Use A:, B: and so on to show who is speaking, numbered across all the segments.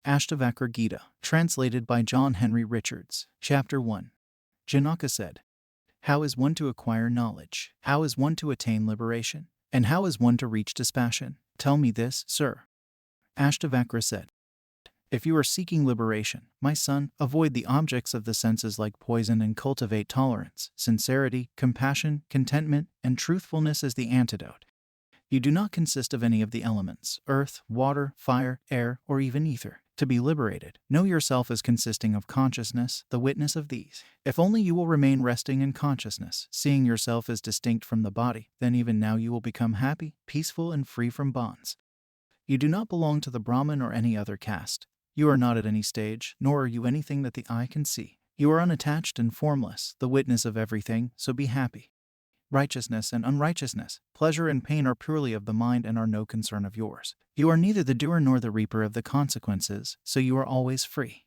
A: Ashtavakra Gita, translated by John Henry Richards. Chapter 1. Janaka said, "How is one to acquire knowledge? How is one to attain liberation? And how is one to reach dispassion? Tell me this, sir." Ashtavakra said, "If you are seeking liberation, my son, avoid the objects of the senses like poison and cultivate tolerance, sincerity, compassion, contentment, and truthfulness as the antidote. You do not consist of any of the elements, earth, water, fire, air, or even ether. To be liberated, know yourself as consisting of consciousness, the witness of these. If only you will remain resting in consciousness, seeing yourself as distinct from the body, then even now you will become happy, peaceful, and free from bonds. You do not belong to the Brahman or any other caste. You are not at any stage, nor are you anything that the eye can see. You are unattached and formless, the witness of everything, so be happy. Righteousness and unrighteousness, pleasure and pain are purely of the mind and are no concern of yours. You are neither the doer nor the reaper of the consequences, so you are always free.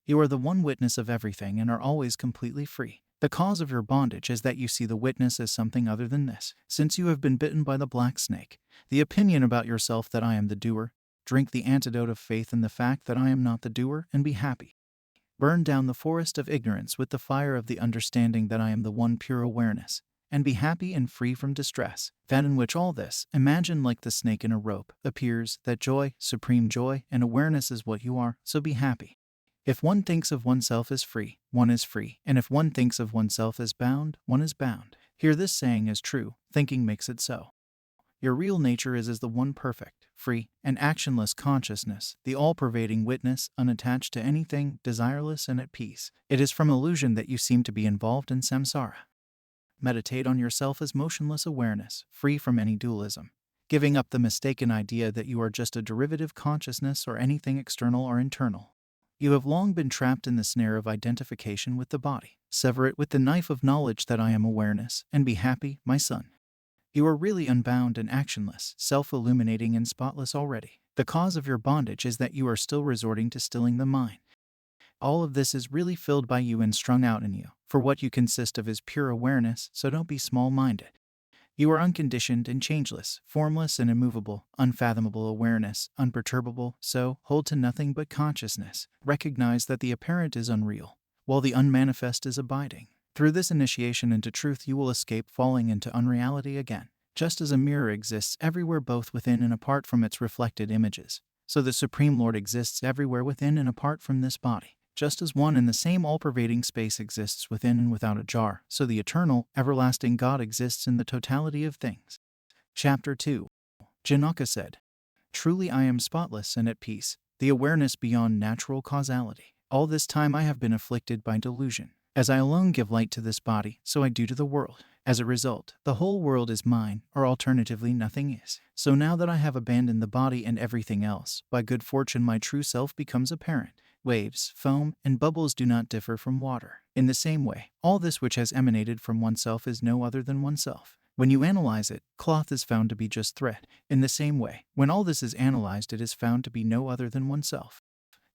A: You are the one witness of everything and are always completely free. The cause of your bondage is that you see the witness as something other than this. Since you have been bitten by the black snake, the opinion about yourself that I am the doer, drink the antidote of faith in the fact that I am not the doer and be happy. Burn down the forest of ignorance with the fire of the understanding that I am the one pure awareness, and be happy and free from distress. That in which all this, imagine like the snake in a rope, appears, that joy, supreme joy, and awareness is what you are, so be happy. If one thinks of oneself as free, one is free, and if one thinks of oneself as bound, one is bound. Here this saying is true, thinking makes it so. Your real nature is as the one perfect, free, and actionless consciousness, the all-pervading witness, unattached to anything, desireless and at peace. It is from illusion that you seem to be involved in samsara. Meditate on yourself as motionless awareness, free from any dualism, giving up the mistaken idea that you are just a derivative consciousness or anything external or internal. You have long been trapped in the snare of identification with the body. Sever it with the knife of knowledge that I am awareness, and be happy, my son. You are really unbound and actionless, self-illuminating and spotless already. The cause of your bondage is that you are still resorting to stilling the mind. All of this is really filled by you and strung out in you, for what you consist of is pure awareness, so don't be small-minded. You are unconditioned and changeless, formless and immovable, unfathomable awareness, unperturbable, so hold to nothing but consciousness. Recognize that the apparent is unreal, while the unmanifest is abiding. Through this initiation into truth you will escape falling into unreality again. Just as a mirror exists everywhere both within and apart from its reflected images, so the Supreme Lord exists everywhere within and apart from this body. Just as one and the same all-pervading space exists within and without a jar, so the eternal, everlasting God exists in the totality of things. Chapter 2. Janaka said, "Truly I am spotless and at peace, the awareness beyond natural causality. All this time I have been afflicted by delusion. As I alone give light to this body, so I do to the world. As a result, the whole world is mine, or alternatively nothing is. So now that I have abandoned the body and everything else, by good fortune my true self becomes apparent. Waves, foam, and bubbles do not differ from water. In the same way, all this which has emanated from oneself is no other than oneself. When you analyze it, cloth is found to be just thread. In the same way, when all this is analyzed it is found to be no other than oneself.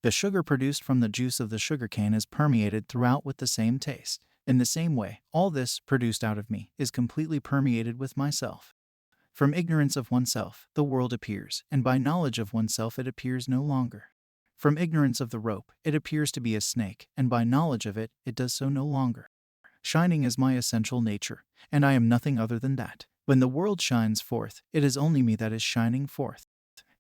A: The sugar produced from the juice of the sugarcane is permeated throughout with the same taste. In the same way, all this, produced out of me, is completely permeated with myself. From ignorance of oneself, the world appears, and by knowledge of oneself it appears no longer. From ignorance of the rope, it appears to be a snake, and by knowledge of it, it does so no longer. Shining is my essential nature, and I am nothing other than that. When the world shines forth, it is only me that is shining forth.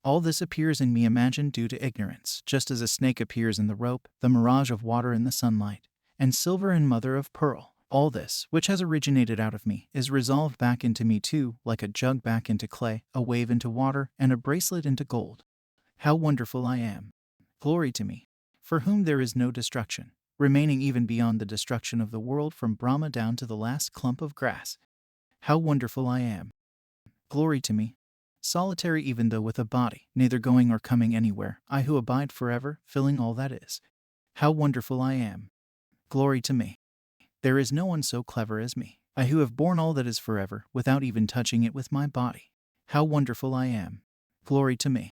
A: All this appears in me imagined due to ignorance, just as a snake appears in the rope, the mirage of water in the sunlight, and silver in mother of pearl. All this, which has originated out of me, is resolved back into me too, like a jug back into clay, a wave into water, and a bracelet into gold. How wonderful I am! Glory to me, for whom there is no destruction, remaining even beyond the destruction of the world from Brahma down to the last clump of grass. How wonderful I am! Glory to me, solitary even though with a body, neither going or coming anywhere, I who abide forever, filling all that is. How wonderful I am! Glory to me. There is no one so clever as me, I who have borne all that is forever, without even touching it with my body. How wonderful I am! Glory to me.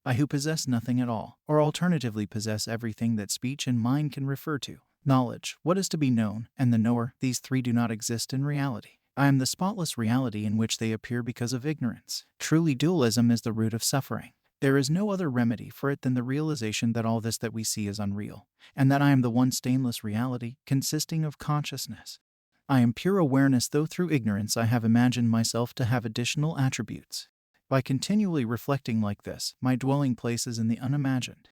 A: I who possess nothing at all, or alternatively possess everything that speech and mind can refer to. Knowledge, what is to be known, and the knower, these three do not exist in reality. I am the spotless reality in which they appear because of ignorance. Truly dualism is the root of suffering. There is no other remedy for it than the realization that all this that we see is unreal, and that I am the one stainless reality consisting of consciousness. I am pure awareness, though through ignorance I have imagined myself to have additional attributes. By continually reflecting like this, my dwelling place is in the unimagined.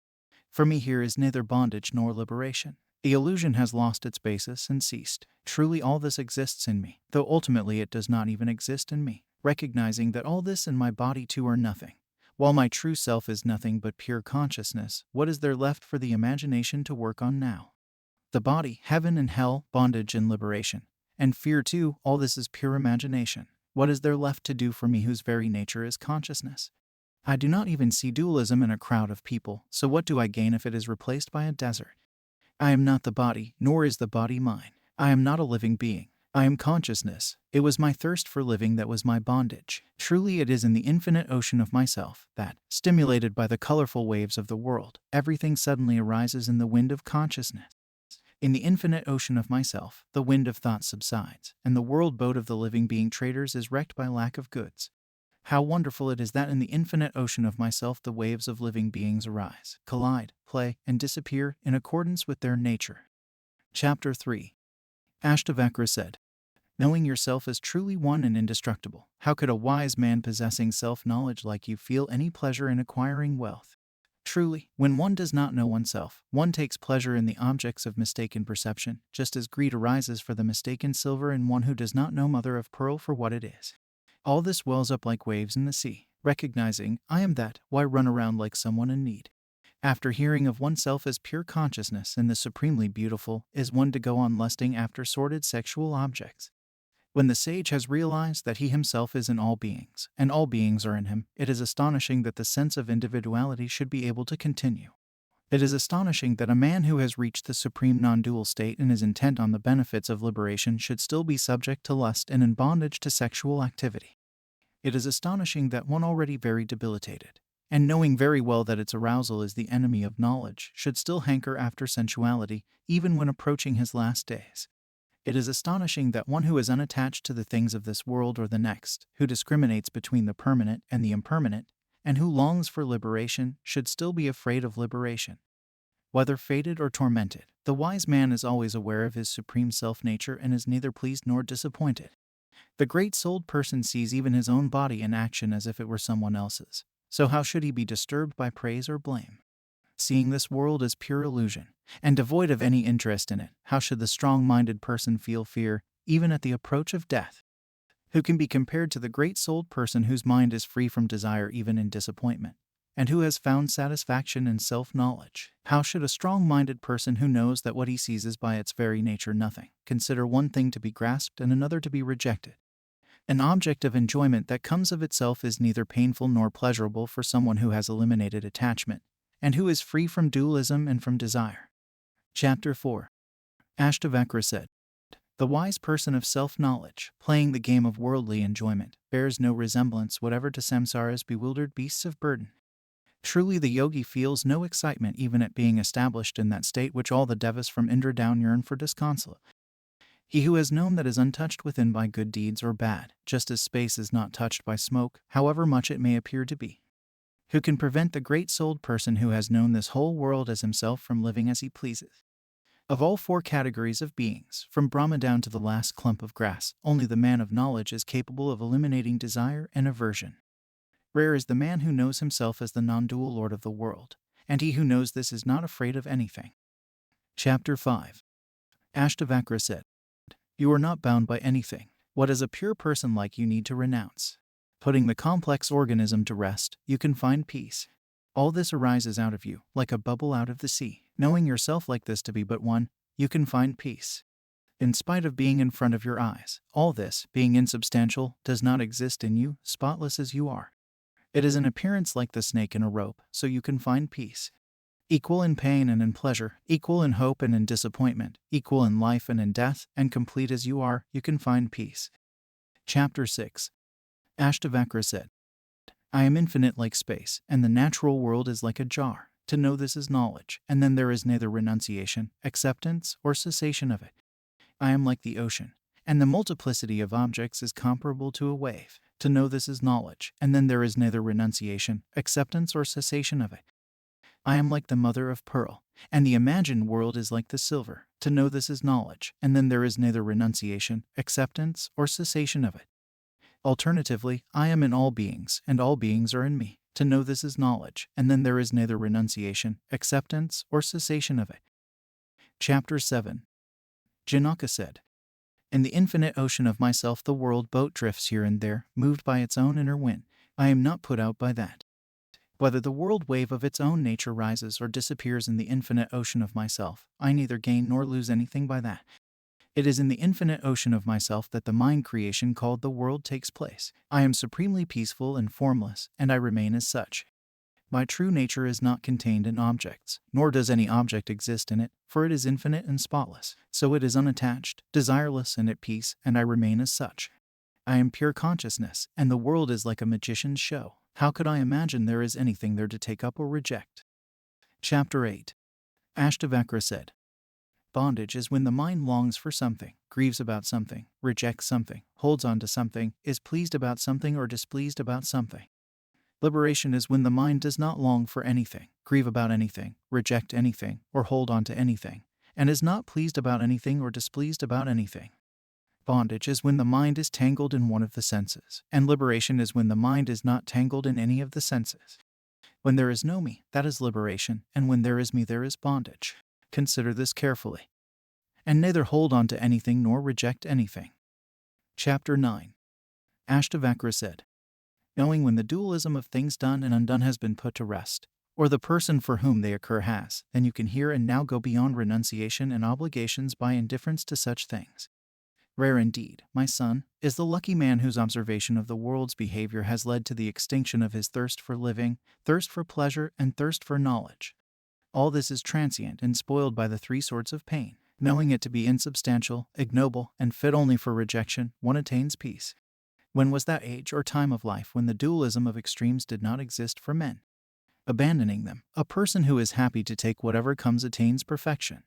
A: For me here is neither bondage nor liberation. The illusion has lost its basis and ceased. Truly all this exists in me, though ultimately it does not even exist in me, recognizing that all this and my body too are nothing. While my true self is nothing but pure consciousness, what is there left for the imagination to work on now? The body, heaven and hell, bondage and liberation. And fear too, all this is pure imagination. What is there left to do for me whose very nature is consciousness? I do not even see dualism in a crowd of people, so what do I gain if it is replaced by a desert? I am not the body, nor is the body mine. I am not a living being. I am consciousness. It was my thirst for living that was my bondage. Truly it is in the infinite ocean of myself that, stimulated by the colorful waves of the world, everything suddenly arises in the wind of consciousness. In the infinite ocean of myself, the wind of thought subsides, and the world boat of the living being traders is wrecked by lack of goods. How wonderful it is that in the infinite ocean of myself the waves of living beings arise, collide, play, and disappear in accordance with their nature. Chapter 3. Ashtavakra said, knowing yourself as truly one and indestructible, how could a wise man possessing self-knowledge like you feel any pleasure in acquiring wealth? Truly, when one does not know oneself, one takes pleasure in the objects of mistaken perception, just as greed arises for the mistaken silver in one who does not know mother of pearl for what it is. All this wells up like waves in the sea, recognizing, I am that, why run around like someone in need? After hearing of oneself as pure consciousness and the supremely beautiful, is one to go on lusting after sordid sexual objects? When the sage has realized that he himself is in all beings, and all beings are in him, it is astonishing that the sense of individuality should be able to continue. It is astonishing that a man who has reached the supreme non-dual state and is intent on the benefits of liberation should still be subject to lust and in bondage to sexual activity. It is astonishing that one already very debilitated, and knowing very well that its arousal is the enemy of knowledge, should still hanker after sensuality, even when approaching his last days. It is astonishing that one who is unattached to the things of this world or the next, who discriminates between the permanent and the impermanent, and who longs for liberation, should still be afraid of liberation. Whether fated or tormented, the wise man is always aware of his supreme self-nature and is neither pleased nor disappointed. The great-souled person sees even his own body in action as if it were someone else's. So how should he be disturbed by praise or blame? Seeing this world as pure illusion, and devoid of any interest in it, how should the strong-minded person feel fear, even at the approach of death? Who can be compared to the great-souled person whose mind is free from desire even in disappointment, and who has found satisfaction in self-knowledge? How should a strong-minded person who knows that what he sees is by its very nature nothing, consider one thing to be grasped and another to be rejected? An object of enjoyment that comes of itself is neither painful nor pleasurable for someone who has eliminated attachment, and who is free from dualism and from desire. Chapter 4. Ashtavakra said, the wise person of self-knowledge, playing the game of worldly enjoyment, bears no resemblance whatever to samsara's bewildered beasts of burden. Truly the yogi feels no excitement even at being established in that state which all the devas from Indra down yearn for disconsolate. He who has known that is untouched within by good deeds or bad, just as space is not touched by smoke, however much it may appear to be. Who can prevent the great-souled person who has known this whole world as himself from living as he pleases? Of all four categories of beings, from Brahma down to the last clump of grass, only the man of knowledge is capable of eliminating desire and aversion. Rare is the man who knows himself as the non-dual Lord of the world, and he who knows this is not afraid of anything. Chapter 5. Ashtavakra said, you are not bound by anything. What is a pure person like you need to renounce? Putting the complex organism to rest, you can find peace. All this arises out of you, like a bubble out of the sea. Knowing yourself like this to be but one, you can find peace. In spite of being in front of your eyes, all this, being insubstantial, does not exist in you, spotless as you are. It is an appearance like the snake in a rope, so you can find peace. Equal in pain and in pleasure, equal in hope and in disappointment, equal in life and in death, and complete as you are, you can find peace. Chapter 6. Ashtavakra said, I am infinite like space, and the natural world is like a jar. To know this is knowledge, and then there is neither renunciation, acceptance, or cessation of it. I am like the ocean, and the multiplicity of objects is comparable to a wave. To know this is knowledge, and then there is neither renunciation, acceptance, or cessation of it. I am like the mother of pearl, and the imagined world is like the silver. To know this is knowledge, and then there is neither renunciation, acceptance, or cessation of it. Alternatively, I am in all beings, and all beings are in me. To know this is knowledge, and then there is neither renunciation, acceptance, or cessation of it. Chapter 7. Janaka said, in the infinite ocean of myself the world boat drifts here and there, moved by its own inner wind. I am not put out by that. Whether the world wave of its own nature rises or disappears in the infinite ocean of myself, I neither gain nor lose anything by that. It is in the infinite ocean of myself that the mind creation called the world takes place. I am supremely peaceful and formless, and I remain as such. My true nature is not contained in objects, nor does any object exist in it, for it is infinite and spotless. So it is unattached, desireless, and at peace, and I remain as such. I am pure consciousness, and the world is like a magician's show. How could I imagine there is anything there to take up or reject? Chapter 8. Ashtavakra said, bondage is when the mind longs for something, grieves about something, rejects something, holds on to something, is pleased about something, or displeased about something. Liberation is when the mind does not long for anything, grieve about anything, reject anything, or hold on to anything, and is not pleased about anything or displeased about anything. Bondage is when the mind is tangled in one of the senses, and liberation is when the mind is not tangled in any of the senses. When there is no me, that is liberation, and when there is me, there is bondage. Consider this carefully, and neither hold on to anything nor reject anything. Chapter 9. Ashtavakra said, knowing when the dualism of things done and undone has been put to rest, or the person for whom they occur has, then you can hear and now go beyond renunciation and obligations by indifference to such things. Rare indeed, my son, is the lucky man whose observation of the world's behavior has led to the extinction of his thirst for living, thirst for pleasure, and thirst for knowledge. All this is transient and spoiled by the three sorts of pain. Knowing it to be insubstantial, ignoble, and fit only for rejection, one attains peace. When was that age or time of life when the dualism of extremes did not exist for men? Abandoning them, a person who is happy to take whatever comes attains perfection.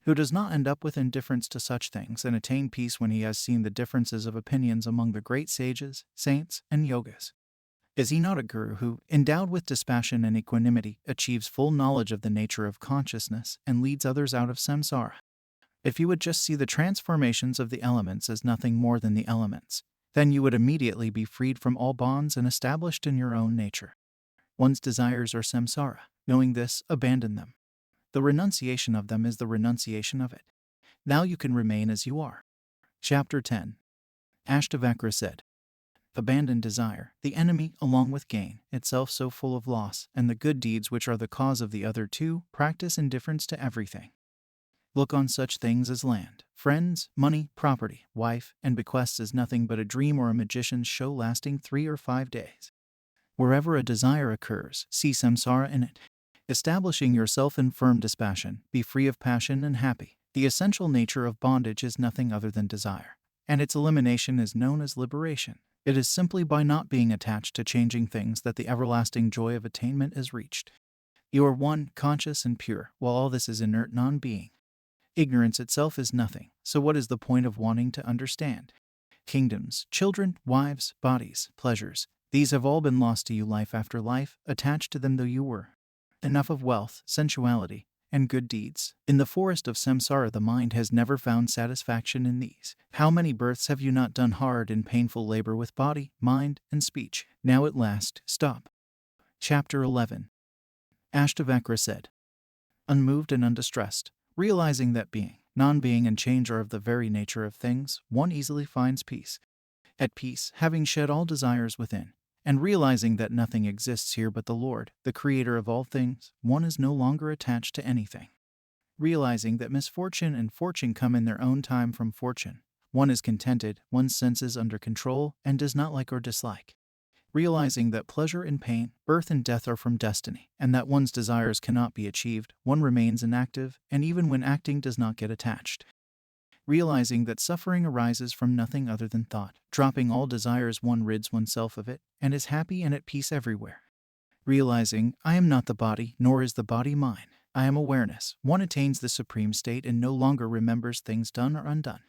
A: Who does not end up with indifference to such things and attain peace when he has seen the differences of opinions among the great sages, saints, and yogas? Is he not a guru who, endowed with dispassion and equanimity, achieves full knowledge of the nature of consciousness and leads others out of samsara? If you would just see the transformations of the elements as nothing more than the elements, then you would immediately be freed from all bonds and established in your own nature. One's desires are samsara. Knowing this, abandon them. The renunciation of them is the renunciation of it. Now you can remain as you are. Chapter 10. Ashtavakra said, abandon desire, the enemy, along with gain, itself so full of loss, and the good deeds which are the cause of the other two, practice indifference to everything. Look on such things as land, friends, money, property, wife, and bequests as nothing but a dream or a magician's show lasting 3 or 5 days. Wherever a desire occurs, see samsara in it. Establishing yourself in firm dispassion, be free of passion and happy. The essential nature of bondage is nothing other than desire, and its elimination is known as liberation. It is simply by not being attached to changing things that the everlasting joy of attainment is reached. You are one, conscious and pure, while all this is inert non-being. Ignorance itself is nothing, so what is the point of wanting to understand? Kingdoms, children, wives, bodies, pleasures, these have all been lost to you life after life, attached to them though you were. Enough of wealth, sensuality, and good deeds. In the forest of samsara the mind has never found satisfaction in these. How many births have you not done hard and painful labor with body, mind, and speech? Now at last, stop. Chapter 11. Ashtavakra said, unmoved and undistressed, realizing that being, non-being, and change are of the very nature of things, one easily finds peace. At peace, having shed all desires within, and realizing that nothing exists here but the Lord, the Creator of all things, one is no longer attached to anything. Realizing that misfortune and fortune come in their own time from fortune, one is contented, one's senses under control, and does not like or dislike. Realizing that pleasure and pain, birth and death are from destiny, and that one's desires cannot be achieved, one remains inactive, and even when acting does not get attached. Realizing that suffering arises from nothing other than thought, dropping all desires one rids oneself of it, and is happy and at peace everywhere. Realizing, I am not the body, nor is the body mine. I am awareness. One attains the supreme state and no longer remembers things done or undone.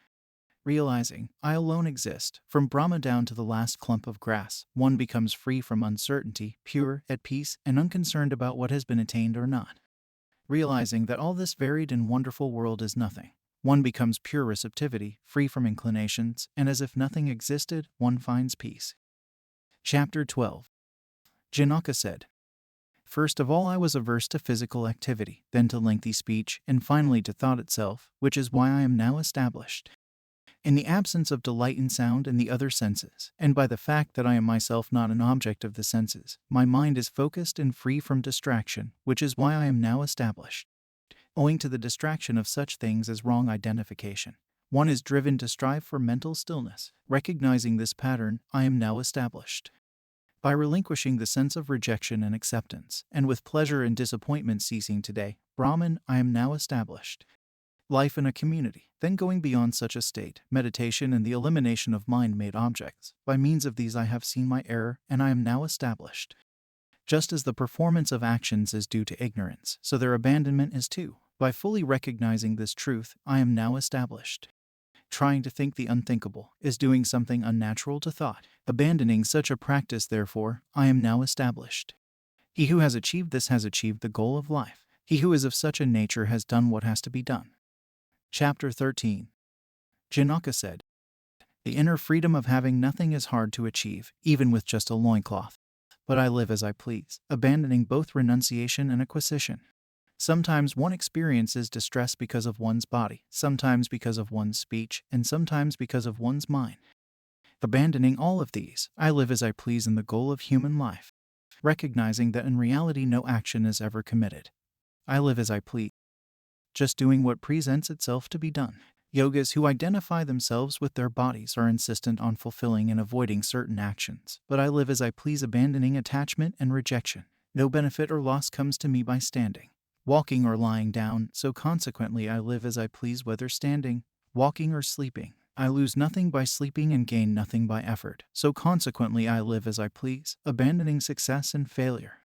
A: Realizing I alone exist, from Brahma down to the last clump of grass, one becomes free from uncertainty, pure, at peace, and unconcerned about what has been attained or not. Realizing that all this varied and wonderful world is nothing, one becomes pure receptivity, free from inclinations, and as if nothing existed, one finds peace. Chapter 12. Janaka said, "First of all I was averse to physical activity, then to lengthy speech, and finally to thought itself, which is why I am now established. In the absence of delight in sound and the other senses, and by the fact that I am myself not an object of the senses, my mind is focused and free from distraction, which is why I am now established. Owing to the distraction of such things as wrong identification, one is driven to strive for mental stillness. Recognizing this pattern, I am now established. By relinquishing the sense of rejection and acceptance, and with pleasure and disappointment ceasing today, Brahman, I am now established. Life in a community, then going beyond such a state, meditation and the elimination of mind-made objects. By means of these I have seen my error, and I am now established. Just as the performance of actions is due to ignorance, so their abandonment is too. By fully recognizing this truth, I am now established. Trying to think the unthinkable is doing something unnatural to thought. Abandoning such a practice, therefore, I am now established. He who has achieved this has achieved the goal of life. He who is of such a nature has done what has to be done." Chapter 13. Janaka said, "The inner freedom of having nothing is hard to achieve, even with just a loincloth. But I live as I please, abandoning both renunciation and acquisition. Sometimes one experiences distress because of one's body, sometimes because of one's speech, and sometimes because of one's mind. Abandoning all of these, I live as I please in the goal of human life. Recognizing that in reality no action is ever committed, I live as I please, just doing what presents itself to be done. Yogas who identify themselves with their bodies are insistent on fulfilling and avoiding certain actions, but I live as I please, abandoning attachment and rejection. No benefit or loss comes to me by standing, walking, or lying down, so consequently I live as I please whether standing, walking, or sleeping. I lose nothing by sleeping and gain nothing by effort, so consequently I live as I please, abandoning success and failure.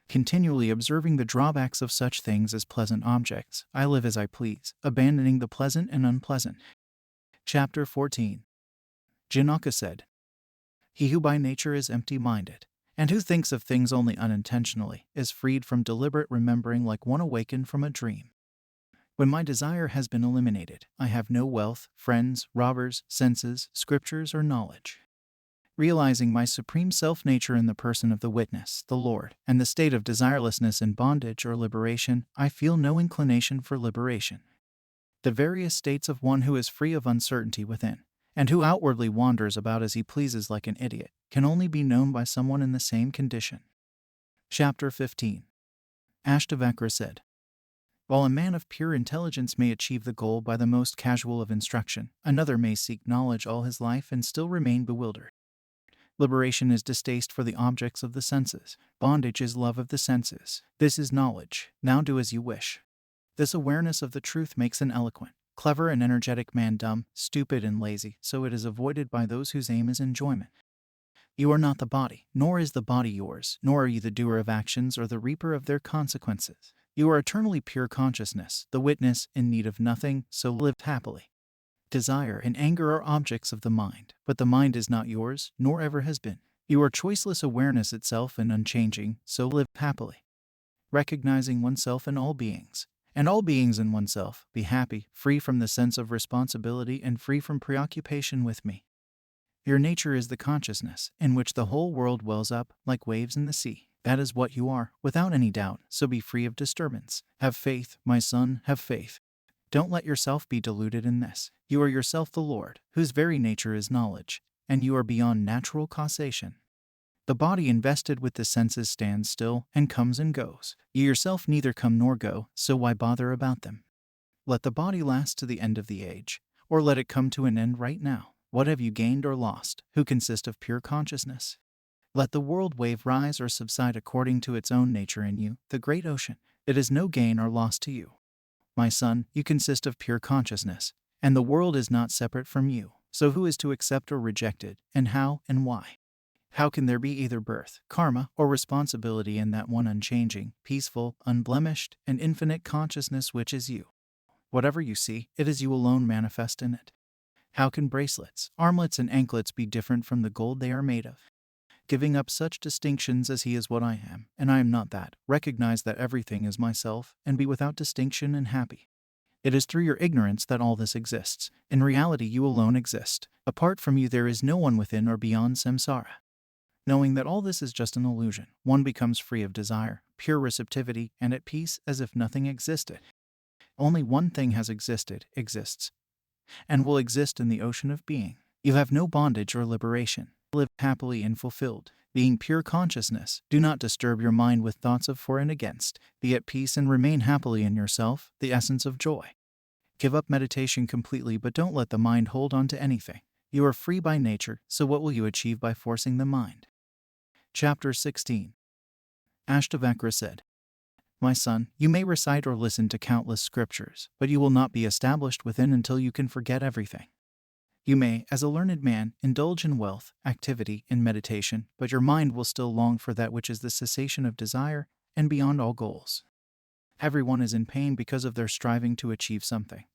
A: Continually observing the drawbacks of such things as pleasant objects, I live as I please, abandoning the pleasant and unpleasant." Chapter 14. Janaka said, "He who by nature is empty-minded, and who thinks of things only unintentionally, is freed from deliberate remembering like one awakened from a dream. When my desire has been eliminated, I have no wealth, friends, robbers, senses, scriptures, or knowledge. Realizing my supreme self-nature in the person of the witness, the Lord, and the state of desirelessness in bondage or liberation, I feel no inclination for liberation. The various states of one who is free of uncertainty within, and who outwardly wanders about as he pleases like an idiot, can only be known by someone in the same condition." Chapter 15. Ashtavakra said, "While a man of pure intelligence may achieve the goal by the most casual of instruction, another may seek knowledge all his life and still remain bewildered. Liberation is distaste for the objects of the senses. Bondage is love of the senses. This is knowledge. Now do as you wish. This awareness of the truth makes an eloquent, clever, and energetic man dumb, stupid, and lazy, so it is avoided by those whose aim is enjoyment. You are not the body, nor is the body yours, nor are you the doer of actions or the reaper of their consequences. You are eternally pure consciousness, the witness, in need of nothing, so live happily. Desire and anger are objects of the mind, but the mind is not yours, nor ever has been. You are choiceless awareness itself and unchanging, so live happily. Recognizing oneself in all beings, and all beings in oneself, be happy, free from the sense of responsibility and free from preoccupation with me. Your nature is the consciousness, in which the whole world wells up, like waves in the sea. That is what you are, without any doubt, so be free of disturbance. Have faith, my son, have faith. Don't let yourself be deluded in this. You are yourself the Lord, whose very nature is knowledge, and you are beyond natural causation. The body invested with the senses stands still and comes and goes. You yourself neither come nor go, so why bother about them? Let the body last to the end of the age, or let it come to an end right now. What have you gained or lost, who consist of pure consciousness? Let the world wave rise or subside according to its own nature in you, the great ocean. It is no gain or loss to you. My son, you consist of pure consciousness, and the world is not separate from you. So who is to accept or reject it, and how and why? How can there be either birth, karma, or responsibility in that one unchanging, peaceful, unblemished, and infinite consciousness which is you? Whatever you see, it is you alone manifest in it. How can bracelets, armlets, and anklets be different from the gold they are made of? Giving up such distinctions as he is what I am, and I am not that, recognize that everything is myself, and be without distinction and happy. It is through your ignorance that all this exists. In reality, you alone exist. Apart from you, there is no one within or beyond samsara. Knowing that all this is just an illusion, one becomes free of desire, pure receptivity, and at peace as if nothing existed. Only one thing has existed, exists, and will exist in the ocean of being. You have no bondage or liberation. Live happily and fulfilled, being pure consciousness. Do not disturb your mind with thoughts of for and against. Be at peace and remain happily in yourself, the essence of joy. Give up meditation completely, but don't let the mind hold on to anything. You are free by nature, so what will you achieve by forcing the mind? Chapter 16. Ashtavakra said, My son, you may recite or listen to countless scriptures, but you will not be established within until you can forget everything. You may, as a learned man, indulge in wealth, activity, and meditation, but your mind will still long for that which is the cessation of desire and beyond all goals. Everyone is in pain because of their striving to achieve something.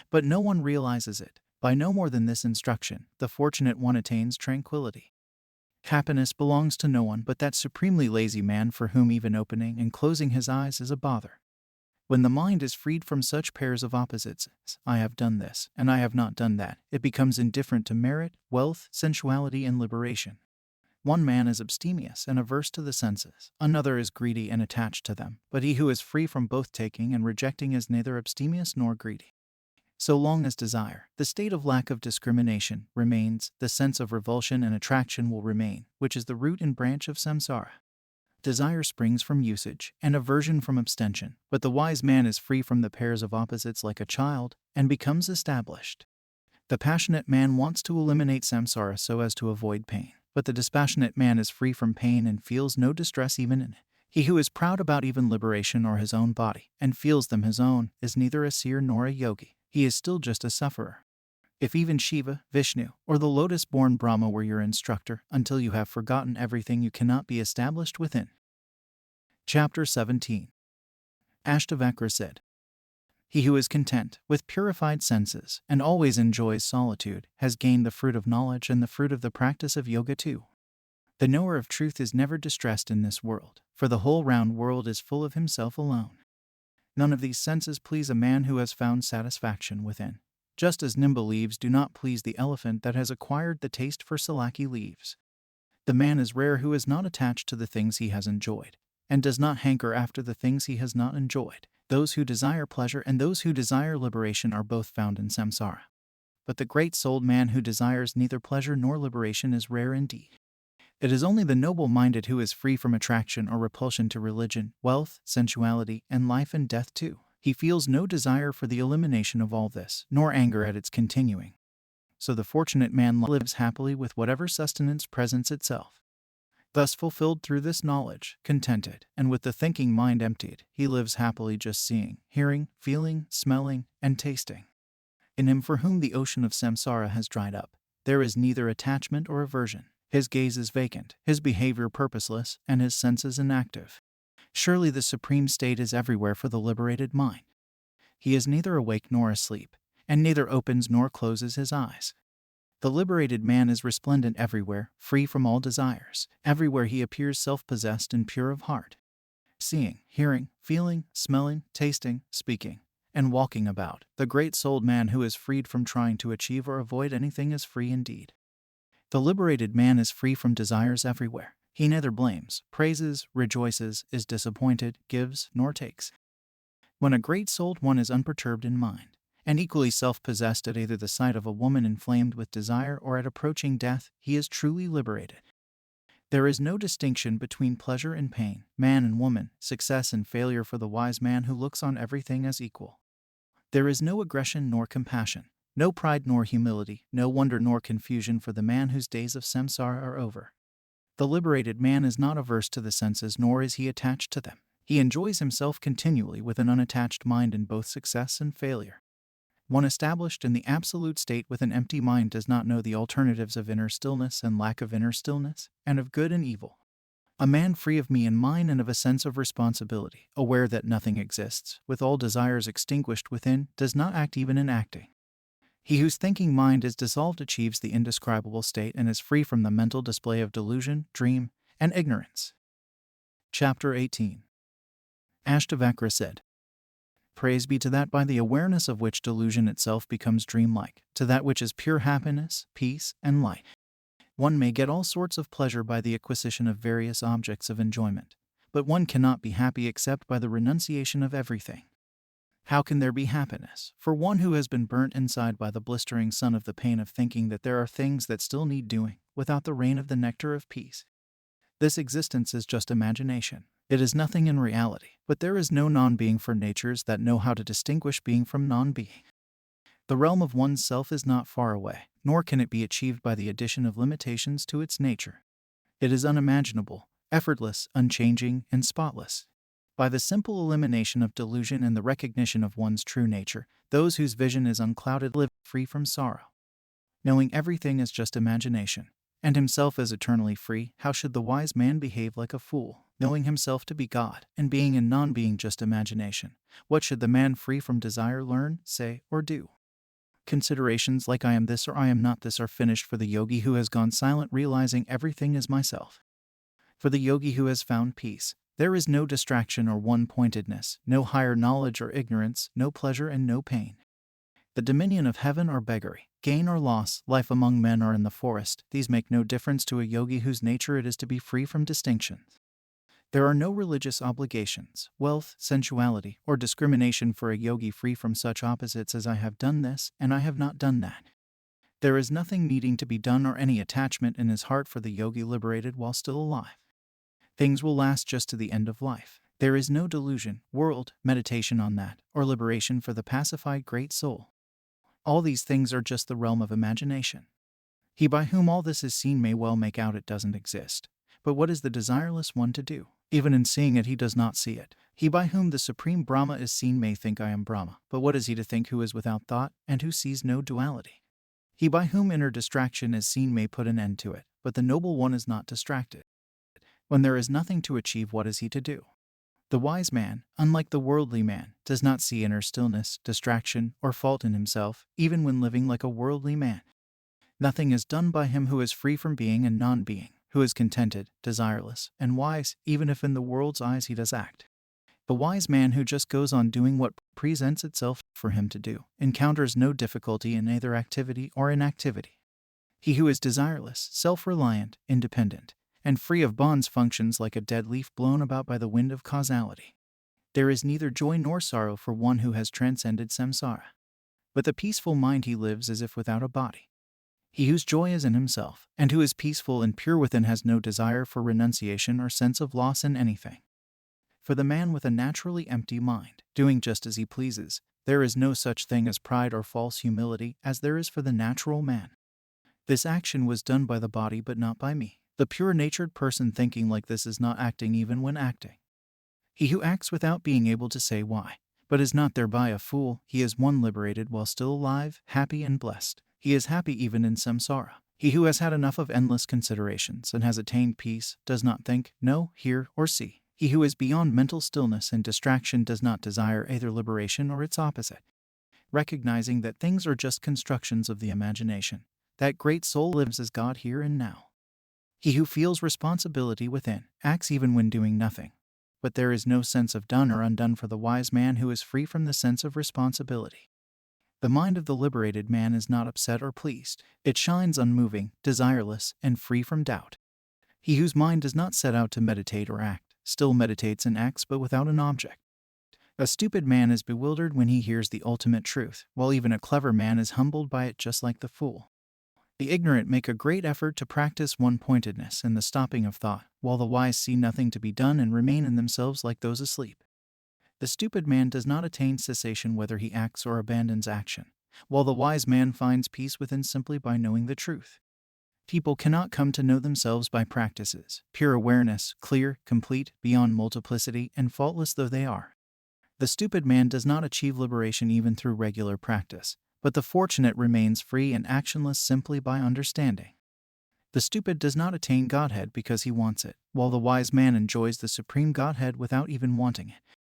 A: But no one realizes it. By no more than this instruction, the fortunate one attains tranquility. Happiness belongs to no one but that supremely lazy man for whom even opening and closing his eyes is a bother. When the mind is freed from such pairs of opposites, I have done this, and I have not done that, it becomes indifferent to merit, wealth, sensuality, and liberation. One man is abstemious and averse to the senses, another is greedy and attached to them, but he who is free from both taking and rejecting is neither abstemious nor greedy. So long as desire, the state of lack of discrimination, remains, the sense of revulsion and attraction will remain, which is the root and branch of samsara. Desire springs from usage, and aversion from abstention, but the wise man is free from the pairs of opposites like a child, and becomes established. The passionate man wants to eliminate samsara so as to avoid pain, but the dispassionate man is free from pain and feels no distress even in it. He who is proud about even liberation or his own body, and feels them his own, is neither a seer nor a yogi. He is still just a sufferer. If even Shiva, Vishnu, or the lotus-born Brahma were your instructor, until you have forgotten everything you cannot be established within. Chapter 17. Ashtavakra said, He who is content, with purified senses, and always enjoys solitude, has gained the fruit of knowledge and the fruit of the practice of yoga too. The knower of truth is never distressed in this world, for the whole round world is full of himself alone. None of these senses please a man who has found satisfaction within, just as nimble leaves do not please the elephant that has acquired the taste for salaki leaves. The man is rare who is not attached to the things he has enjoyed, and does not hanker after the things he has not enjoyed. Those who desire pleasure and those who desire liberation are both found in samsara. But the great-souled man who desires neither pleasure nor liberation is rare indeed. It is only the noble-minded who is free from attraction or repulsion to religion, wealth, sensuality, and life and death too. He feels no desire for the elimination of all this, nor anger at its continuing. So the fortunate man lives happily with whatever sustenance presents itself. Thus fulfilled through this knowledge, contented, and with the thinking mind emptied, he lives happily just seeing, hearing, feeling, smelling, and tasting. In him for whom the ocean of samsara has dried up, there is neither attachment or aversion. His gaze is vacant, his behavior purposeless, and his senses inactive. Surely the supreme state is everywhere for the liberated mind. He is neither awake nor asleep, and neither opens nor closes his eyes. The liberated man is resplendent everywhere, free from all desires. Everywhere he appears self-possessed and pure of heart. Seeing, hearing, feeling, smelling, tasting, speaking, and walking about, the great-souled man who is freed from trying to achieve or avoid anything is free indeed. The liberated man is free from desires everywhere. He neither blames, praises, rejoices, is disappointed, gives, nor takes. When a great-souled one is unperturbed in mind, and equally self-possessed at either the sight of a woman inflamed with desire or at approaching death, he is truly liberated. There is no distinction between pleasure and pain, man and woman, success and failure for the wise man who looks on everything as equal. There is no aggression nor compassion, no pride nor humility, no wonder nor confusion for the man whose days of samsara are over. The liberated man is not averse to the senses nor is he attached to them. He enjoys himself continually with an unattached mind in both success and failure. One established in the absolute state with an empty mind does not know the alternatives of inner stillness and lack of inner stillness, and of good and evil. A man free of me and mine and of a sense of responsibility, aware that nothing exists, with all desires extinguished within, does not act even in acting. He whose thinking mind is dissolved achieves the indescribable state and is free from the mental display of delusion, dream, and ignorance. Chapter 18. Ashtavakra said, Praise be to that by the awareness of which delusion itself becomes dreamlike, to that which is pure happiness, peace, and light. One may get all sorts of pleasure by the acquisition of various objects of enjoyment, but one cannot be happy except by the renunciation of everything. How can there be happiness for one who has been burnt inside by the blistering sun of the pain of thinking that there are things that still need doing, without the rain of the nectar of peace? This existence is just imagination. It is nothing in reality, but there is no non-being for natures that know how to distinguish being from non-being. The realm of one's self is not far away, nor can it be achieved by the addition of limitations to its nature. It is unimaginable, effortless, unchanging, and spotless. By the simple elimination of delusion and the recognition of one's true nature, those whose vision is unclouded live free from sorrow. Knowing everything is just imagination, and himself is eternally free, how should the wise man behave like a fool, knowing himself to be God, and being and non-being just imagination? What should the man free from desire learn, say, or do? Considerations like I am this or I am not this are finished for the yogi who has gone silent, realizing everything is myself. For the yogi who has found peace, there is no distraction or one-pointedness, no higher knowledge or ignorance, no pleasure and no pain. The dominion of heaven or beggary, gain or loss, life among men or in the forest, these make no difference to a yogi whose nature it is to be free from distinctions. There are no religious obligations, wealth, sensuality, or discrimination for a yogi free from such opposites as I have done this and I have not done that. There is nothing needing to be done or any attachment in his heart for the yogi liberated while still alive. Things will last just to the end of life. There is no delusion, world, meditation on that, or liberation for the pacified great soul. All these things are just the realm of imagination. He by whom all this is seen may well make out it doesn't exist. But what is the desireless one to do? Even in seeing it he does not see it. He by whom the supreme Brahma is seen may think I am Brahma, but what is he to think who is without thought, and who sees no duality? He by whom inner distraction is seen may put an end to it, but the noble one is not distracted. When there is nothing to achieve, what is he to do? The wise man, unlike the worldly man, does not see inner stillness, distraction, or fault in himself, even when living like a worldly man. Nothing is done by him who is free from being and non-being, who is contented, desireless, and wise, even if in the world's eyes he does act. The wise man who just goes on doing what presents itself for him to do, encounters no difficulty in either activity or inactivity. He who is desireless, self-reliant, independent, and free of bonds functions like a dead leaf blown about by the wind of causality. There is neither joy nor sorrow for one who has transcended samsara. With a peaceful mind he lives as if without a body. He whose joy is in himself, and who is peaceful and pure within has no desire for renunciation or sense of loss in anything. For the man with a naturally empty mind, doing just as he pleases, there is no such thing as pride or false humility as there is for the natural man. This action was done by the body but not by me. The pure-natured person thinking like this is not acting even when acting. He who acts without being able to say why, but is not thereby a fool, he is one liberated while still alive, happy and blessed. He is happy even in samsara. He who has had enough of endless considerations and has attained peace does not think, know, hear, or see. He who is beyond mental stillness and distraction does not desire either liberation or its opposite. Recognizing that things are just constructions of the imagination, that great soul lives as God here and now. He who feels responsibility within, acts even when doing nothing. But there is no sense of done or undone for the wise man who is free from the sense of responsibility. The mind of the liberated man is not upset or pleased. It shines unmoving, desireless, and free from doubt. He whose mind does not set out to meditate or act, still meditates and acts but without an object. A stupid man is bewildered when he hears the ultimate truth, while even a clever man is humbled by it just like the fool. The ignorant make a great effort to practice one-pointedness and the stopping of thought, while the wise see nothing to be done and remain in themselves like those asleep. The stupid man does not attain cessation whether he acts or abandons action, while the wise man finds peace within simply by knowing the truth. People cannot come to know themselves by practices, pure awareness, clear, complete, beyond multiplicity, and faultless though they are. The stupid man does not achieve liberation even through regular practice, but the fortunate remains free and actionless simply by understanding. The stupid does not attain Godhead because he wants it, while the wise man enjoys the supreme Godhead without even wanting it.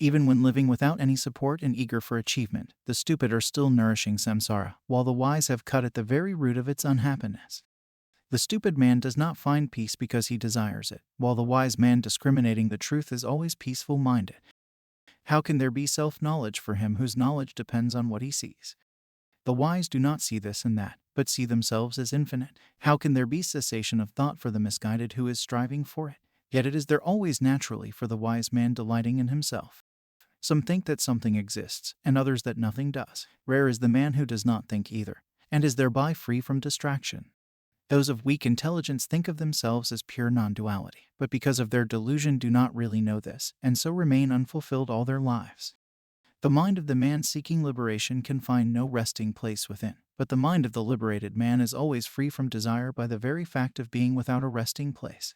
A: Even when living without any support and eager for achievement, the stupid are still nourishing samsara, while the wise have cut at the very root of its unhappiness. The stupid man does not find peace because he desires it, while the wise man, discriminating the truth, is always peaceful-minded. How can there be self-knowledge for him whose knowledge depends on what he sees? The wise do not see this and that, but see themselves as infinite. How can there be cessation of thought for the misguided who is striving for it? Yet it is there always naturally for the wise man delighting in himself. Some think that something exists, and others that nothing does. Rare is the man who does not think either, and is thereby free from distraction. Those of weak intelligence think of themselves as pure non-duality, but because of their delusion do not really know this, and so remain unfulfilled all their lives. The mind of the man seeking liberation can find no resting place within, but the mind of the liberated man is always free from desire by the very fact of being without a resting place.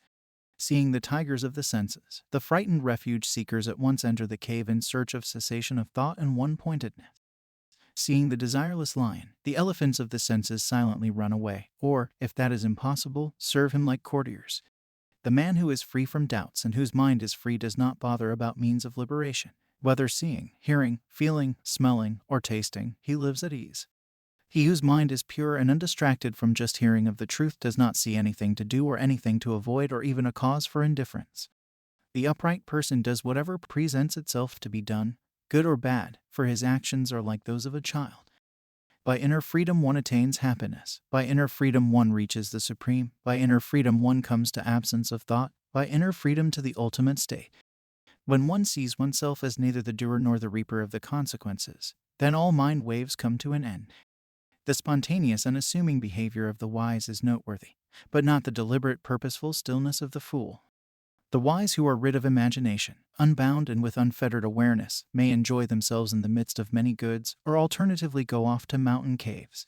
A: Seeing the tigers of the senses, the frightened refuge seekers at once enter the cave in search of cessation of thought and one-pointedness. Seeing the desireless lion, the elephants of the senses silently run away, or, if that is impossible, serve him like courtiers. The man who is free from doubts and whose mind is free does not bother about means of liberation. Whether seeing, hearing, feeling, smelling, or tasting, he lives at ease. He whose mind is pure and undistracted from just hearing of the truth does not see anything to do or anything to avoid or even a cause for indifference. The upright person does whatever presents itself to be done, good or bad, for his actions are like those of a child. By inner freedom one attains happiness. By inner freedom one reaches the supreme. By inner freedom one comes to absence of thought. By inner freedom to the ultimate state. When one sees oneself as neither the doer nor the reaper of the consequences, then all mind waves come to an end. The spontaneous, unassuming behavior of the wise is noteworthy, but not the deliberate, purposeful stillness of the fool. The wise who are rid of imagination, unbound and with unfettered awareness, may enjoy themselves in the midst of many goods, or alternatively go off to mountain caves.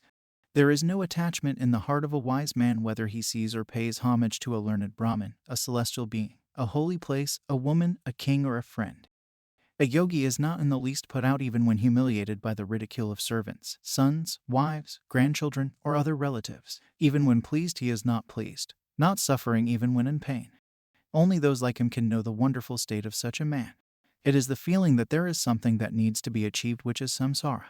A: There is no attachment in the heart of a wise man whether he sees or pays homage to a learned Brahmin, a celestial being, a holy place, a woman, a king, or a friend. A yogi is not in the least put out even when humiliated by the ridicule of servants, sons, wives, grandchildren, or other relatives. Even when pleased he is not pleased, not suffering even when in pain. Only those like him can know the wonderful state of such a man. It is the feeling that there is something that needs to be achieved which is samsara.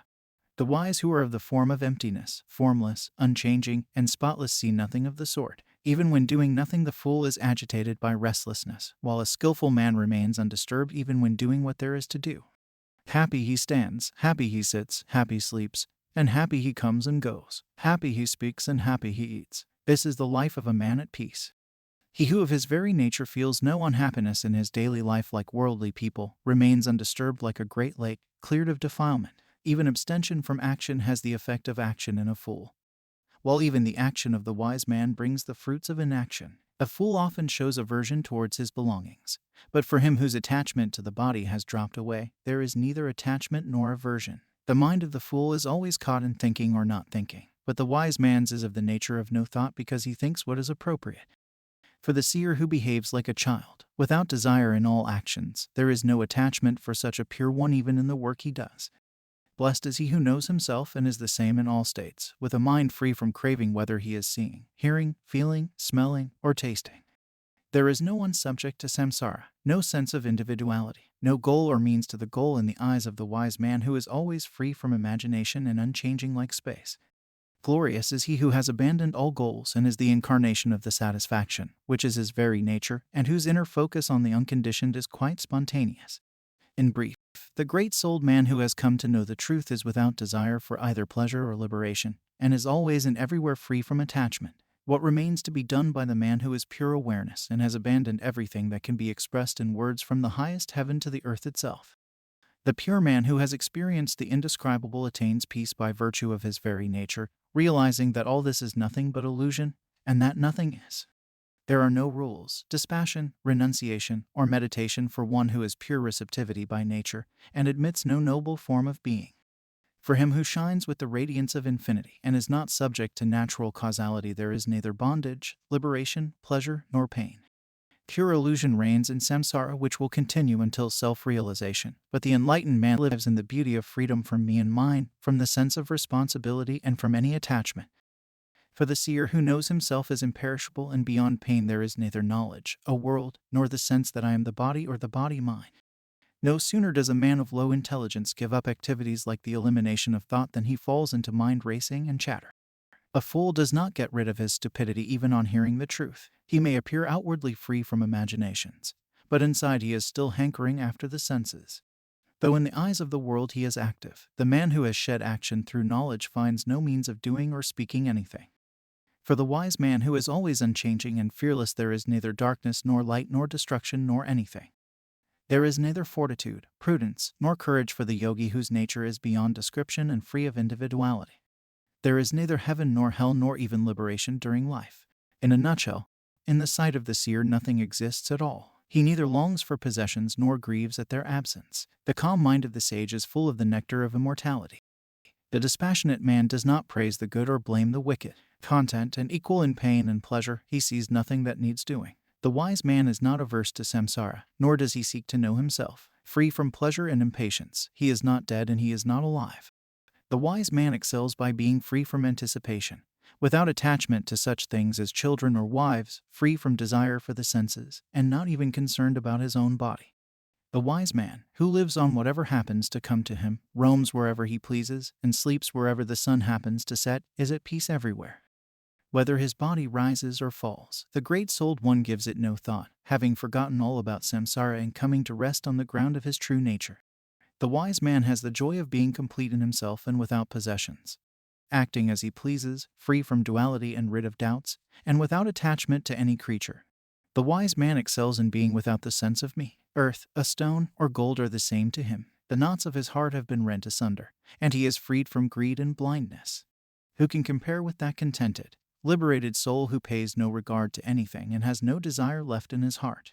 A: The wise who are of the form of emptiness, formless, unchanging, and spotless see nothing of the sort. Even when doing nothing the fool is agitated by restlessness, while a skillful man remains undisturbed even when doing what there is to do. Happy he stands, happy he sits, happy sleeps, and happy he comes and goes. Happy he speaks and happy he eats. This is the life of a man at peace. He who of his very nature feels no unhappiness in his daily life like worldly people, remains undisturbed like a great lake, cleared of defilement. Even abstention from action has the effect of action in a fool, while even the action of the wise man brings the fruits of inaction. A fool often shows aversion towards his belongings, but for him whose attachment to the body has dropped away, there is neither attachment nor aversion. The mind of the fool is always caught in thinking or not thinking, but the wise man's is of the nature of no thought because he thinks what is appropriate. For the seer who behaves like a child, without desire in all actions, there is no attachment for such a pure one even in the work he does. Blessed is he who knows himself and is the same in all states, with a mind free from craving whether he is seeing, hearing, feeling, smelling, or tasting. There is no one subject to samsara, no sense of individuality, no goal or means to the goal in the eyes of the wise man who is always free from imagination and unchanging like space. Glorious is he who has abandoned all goals and is the incarnation of the satisfaction, which is his very nature, and whose inner focus on the unconditioned is quite spontaneous. In brief, the great-souled man who has come to know the truth is without desire for either pleasure or liberation, and is always and everywhere free from attachment. What remains to be done by the man who is pure awareness and has abandoned everything that can be expressed in words from the highest heaven to the earth itself? The pure man who has experienced the indescribable attains peace by virtue of his very nature, realizing that all this is nothing but illusion, and that nothing is. There are no rules, dispassion, renunciation, or meditation for one who is pure receptivity by nature, and admits no noble form of being. For him who shines with the radiance of infinity and is not subject to natural causality there is neither bondage, liberation, pleasure, nor pain. Pure illusion reigns in samsara which will continue until self-realization, but the enlightened man lives in the beauty of freedom from me and mine, from the sense of responsibility and from any attachment. For the seer who knows himself as imperishable and beyond pain there is neither knowledge, a world, nor the sense that I am the body or the body mine. No sooner does a man of low intelligence give up activities like the elimination of thought than he falls into mind racing and chatter. A fool does not get rid of his stupidity even on hearing the truth. He may appear outwardly free from imaginations, but inside he is still hankering after the senses. Though in the eyes of the world he is active, the man who has shed action through knowledge finds no means of doing or speaking anything. For the wise man who is always unchanging and fearless, there is neither darkness nor light nor destruction nor anything. There is neither fortitude, prudence, nor courage for the yogi whose nature is beyond description and free of individuality. There is neither heaven nor hell nor even liberation during life. In a nutshell, in the sight of the seer nothing exists at all. He neither longs for possessions nor grieves at their absence. The calm mind of the sage is full of the nectar of immortality. The dispassionate man does not praise the good or blame the wicked. Content and equal in pain and pleasure, he sees nothing that needs doing. The wise man is not averse to samsara, nor does he seek to know himself. Free from pleasure and impatience, he is not dead and he is not alive. The wise man excels by being free from anticipation, without attachment to such things as children or wives, free from desire for the senses, and not even concerned about his own body. The wise man, who lives on whatever happens to come to him, roams wherever he pleases, and sleeps wherever the sun happens to set, is at peace everywhere. Whether his body rises or falls, the great-souled one gives it no thought, having forgotten all about samsara and coming to rest on the ground of his true nature. The wise man has the joy of being complete in himself and without possessions, acting as he pleases, free from duality and rid of doubts, and without attachment to any creature. The wise man excels in being without the sense of me. Earth, a stone, or gold are the same to him. The knots of his heart have been rent asunder, and he is freed from greed and blindness. Who can compare with that contented, liberated soul who pays no regard to anything and has no desire left in his heart?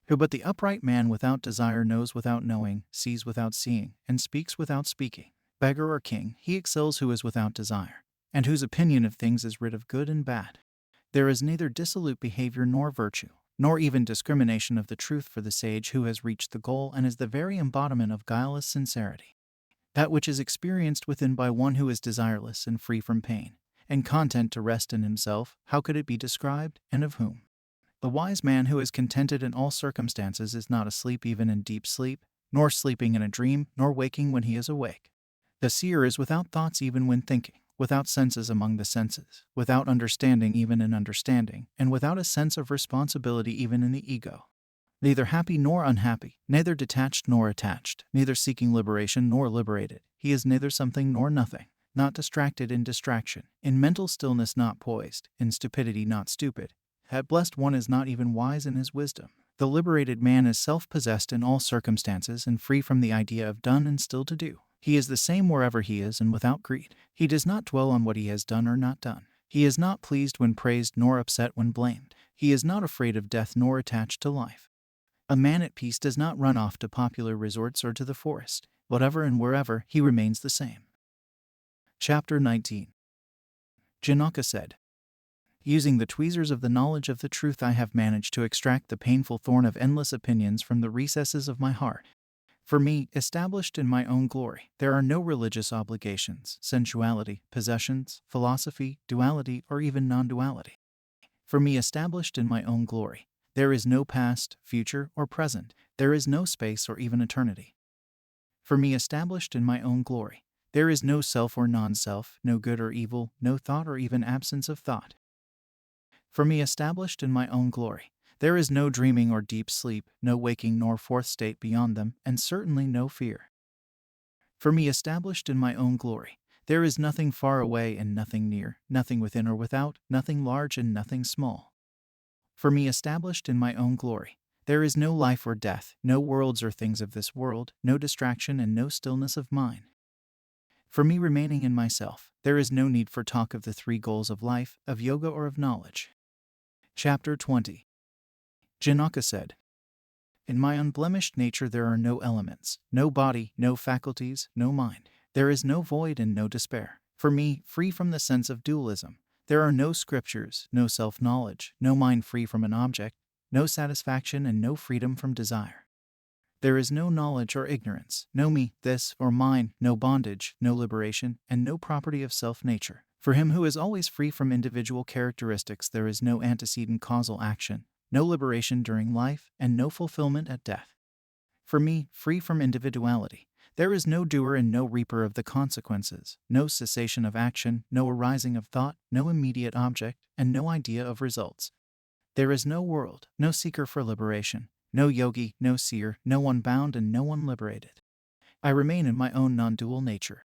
A: Who but the upright man without desire knows without knowing, sees without seeing, and speaks without speaking? Beggar or king, he excels who is without desire, and whose opinion of things is rid of good and bad. There is neither dissolute behavior nor virtue, nor even discrimination of the truth for the sage who has reached the goal and is the very embodiment of guileless sincerity. That which is experienced within by one who is desireless and free from pain, and content to rest in himself, how could it be described, and of whom? The wise man who is contented in all circumstances is not asleep even in deep sleep, nor sleeping in a dream, nor waking when he is awake. The seer is without thoughts even when thinking, without senses among the senses, without understanding even in understanding, and without a sense of responsibility even in the ego. Neither happy nor unhappy, neither detached nor attached, neither seeking liberation nor liberated, he is neither something nor nothing, not distracted in distraction, in mental stillness not poised, in stupidity not stupid. That blessed one is not even wise in his wisdom. The liberated man is self-possessed in all circumstances and free from the idea of done and still to do. He is the same wherever he is and without greed. He does not dwell on what he has done or not done. He is not pleased when praised nor upset when blamed. He is not afraid of death nor attached to life. A man at peace does not run off to popular resorts or to the forest. Whatever and wherever, he remains the same. Chapter 19. Janaka said, using the tweezers of the knowledge of the truth I have managed to extract the painful thorn of endless opinions from the recesses of my heart. For me, established in my own glory, there are no religious obligations, sensuality, possessions, philosophy, duality, or even non-duality. For me, established in my own glory, there is no past, future, or present. There is no space or even eternity. For me, established in my own glory, there is no self or non-self, no good or evil, no thought or even absence of thought. For me, established in my own glory, there is no dreaming or deep sleep, no waking nor fourth state beyond them, and certainly no fear. For me, established in my own glory, there is nothing far away and nothing near, nothing within or without, nothing large and nothing small. For me, established in my own glory, there is no life or death, no worlds or things of this world, no distraction and no stillness of mind. For me, remaining in myself, there is no need for talk of the three goals of life, of yoga or of knowledge. Chapter 20. Janaka said, in my unblemished nature there are no elements, no body, no faculties, no mind. There is no void and no despair. For me, free from the sense of dualism, there are no scriptures, no self-knowledge, no mind free from an object, no satisfaction and no freedom from desire. There is no knowledge or ignorance, no me, this, or mine, no bondage, no liberation, and no property of self-nature. For him who is always free from individual characteristics, there is no antecedent causal action, no liberation during life, and no fulfillment at death. For me, free from individuality, there is no doer and no reaper of the consequences, no cessation of action, no arising of thought, no immediate object, and no idea of results. There is no world, no seeker for liberation, no yogi, no seer, no one bound and no one liberated. I remain in my own non-dual nature.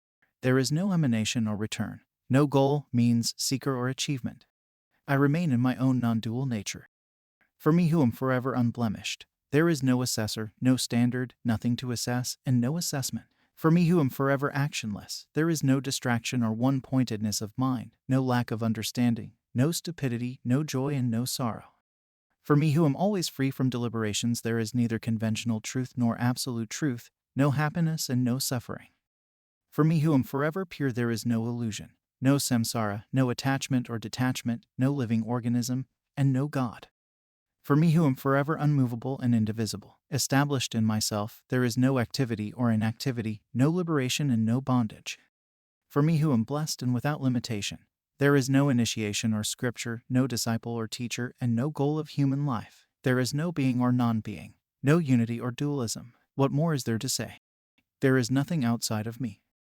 A: There is no emanation or return, no goal, means, seeker, or achievement. I remain in my own non-dual nature. For me who am forever unblemished, there is no assessor, no standard, nothing to assess, and no assessment. For me who am forever actionless, there is no distraction or one-pointedness of mind, no lack of understanding, no stupidity, no joy, and no sorrow. For me who am always free from deliberations, there is neither conventional truth nor absolute truth, no happiness and no suffering. For me who am forever pure, there is no illusion, no samsara, no attachment or detachment, no living organism, and no God. For me who am forever unmovable and indivisible, established in myself, there is no activity or inactivity, no liberation and no bondage. For me who am blessed and without limitation, there is no initiation or scripture, no disciple or teacher, and no goal of human life. There is no being or non-being, no unity or dualism. What more is there to say? There is nothing outside of me.